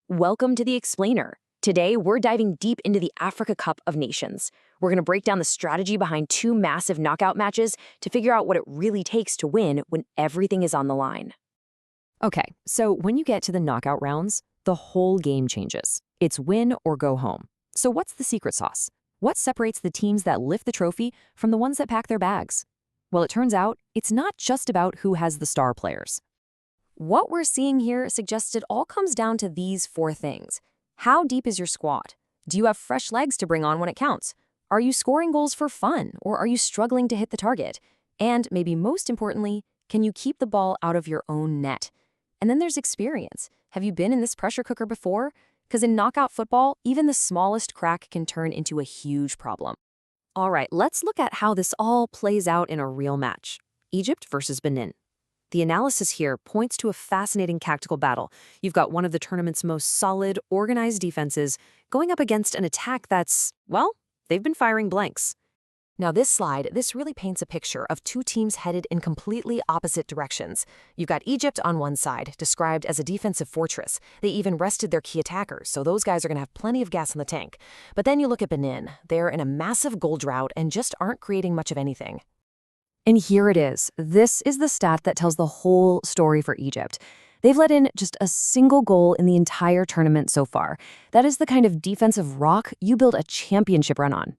Welcome to the Explainer. Today, we're diving deep into the Africa Cup of Nations. We're going to break down the strategy behind two massive knockout matches to figure out what it really takes to win when everything is on the line. Okay, so when you get to the knockout rounds, the whole game changes. It's win or go home. So what's the secret sauce? What separates the teams that lift the trophy from the ones that pack their bags? Well, it turns out it's not just about who has the star players. What we're seeing here suggests it all comes down to these four things. How deep is your squad? Do you have fresh legs to bring on when it counts? Are you scoring goals for fun, or are you struggling to hit the target? And maybe most importantly, can you keep the ball out of your own net? And then there's experience. Have you been in this pressure cooker before? Because in knockout football, even the smallest crack can turn into a huge problem. All right, let's look at how this all plays out in a real match. Egypt versus Benin. The analysis here points to a fascinating tactical battle. You've got one of the tournament's most solid, organized defenses going up against an attack that's, well, they've been firing blanks. Now this really paints a picture of two teams headed in completely opposite directions. You've got Egypt on one side, described as a defensive fortress. They even rested their key attackers, so those guys are going to have plenty of gas in the tank. But then you look at Benin. They're in a massive goal drought and just aren't creating much of anything. And here it is. This is the stat that tells the whole story for Egypt. They've let in just a single goal in the entire tournament so far. That is the kind of defensive rock you build a championship run on.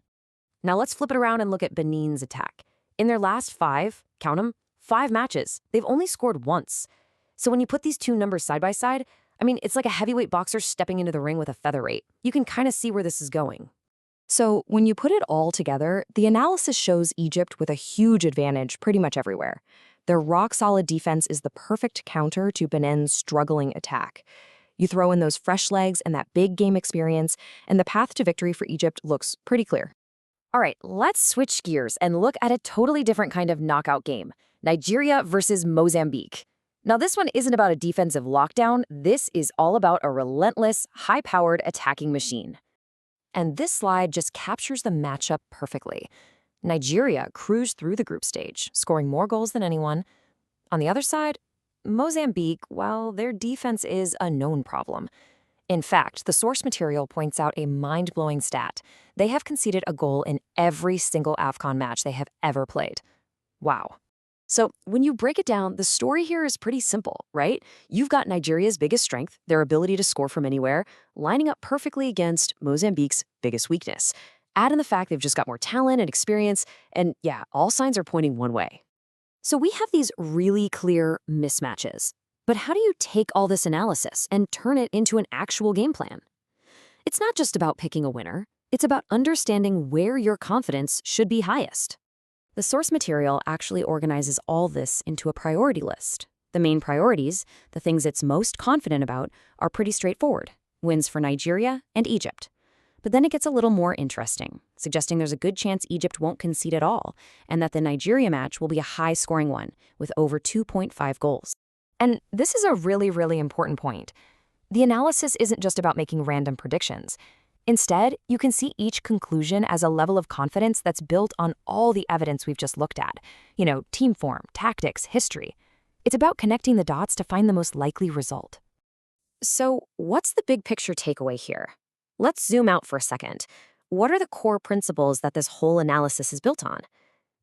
Now let's flip it around and look at Benin's attack. In their last count 'em, 5 matches, they've only scored once. So when you put these two numbers side by side, it's like a heavyweight boxer stepping into the ring with a featherweight. You can kind of see where this is going. So when you put it all together, the analysis shows Egypt with a huge advantage pretty much everywhere. Their rock-solid defense is the perfect counter to Benin's struggling attack. You throw in those fresh legs and that big game experience, and the path to victory for Egypt looks pretty clear. All right, let's switch gears and look at a totally different kind of knockout game. Nigeria versus Mozambique. Now this one isn't about a defensive lockdown. This is all about a relentless, high-powered attacking machine. And this slide just captures the matchup perfectly. Nigeria cruised through the group stage, scoring more goals than anyone. On the other side, Mozambique, well, their defense is a known problem. In fact, the source material points out a mind-blowing stat. They have conceded a goal in every single AFCON match they have ever played. Wow. So when you break it down, the story here is pretty simple, right? You've got Nigeria's biggest strength, their ability to score from anywhere, lining up perfectly against Mozambique's biggest weakness. Add in the fact they've just got more talent and experience, and yeah, all signs are pointing one way. So we have these really clear mismatches. But how do you take all this analysis and turn it into an actual game plan? It's not just about picking a winner. It's about understanding where your confidence should be highest. The source material actually organizes all this into a priority list. The main priorities, the things it's most confident about, are pretty straightforward. Wins for Nigeria and Egypt. But then it gets a little more interesting, suggesting there's a good chance Egypt won't concede at all, and that the Nigeria match will be a high-scoring one, with over 2.5 goals. And this is a really, really important point. The analysis isn't just about making random predictions. Instead, you can see each conclusion as a level of confidence that's built on all the evidence we've just looked at. Team form, tactics, history. It's about connecting the dots to find the most likely result. So, what's the big picture takeaway here? Let's zoom out for a second. What are the core principles that this whole analysis is built on?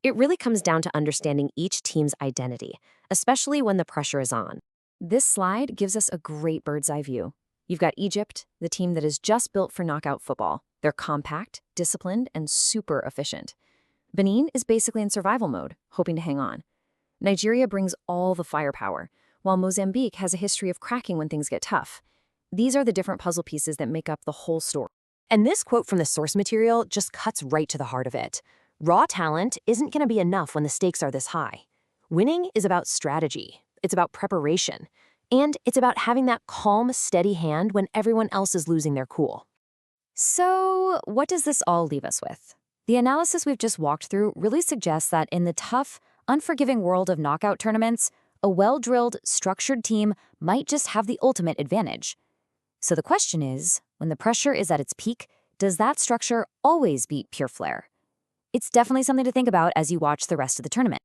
It really comes down to understanding each team's identity, especially when the pressure is on. This slide gives us a great bird's-eye view. You've got Egypt, the team that is just built for knockout football. They're compact, disciplined, and super efficient. Benin is basically in survival mode, hoping to hang on. Nigeria brings all the firepower, while Mozambique has a history of cracking when things get tough. These are the different puzzle pieces that make up the whole story. And this quote from the source material just cuts right to the heart of it. Raw talent isn't going to be enough when the stakes are this high. Winning is about strategy. It's about preparation. And it's about having that calm, steady hand when everyone else is losing their cool. So, what does this all leave us with? The analysis we've just walked through really suggests that in the tough, unforgiving world of knockout tournaments, a well-drilled, structured team might just have the ultimate advantage. So the question is, when the pressure is at its peak, does that structure always beat pure flair? It's definitely something to think about as you watch the rest of the tournament.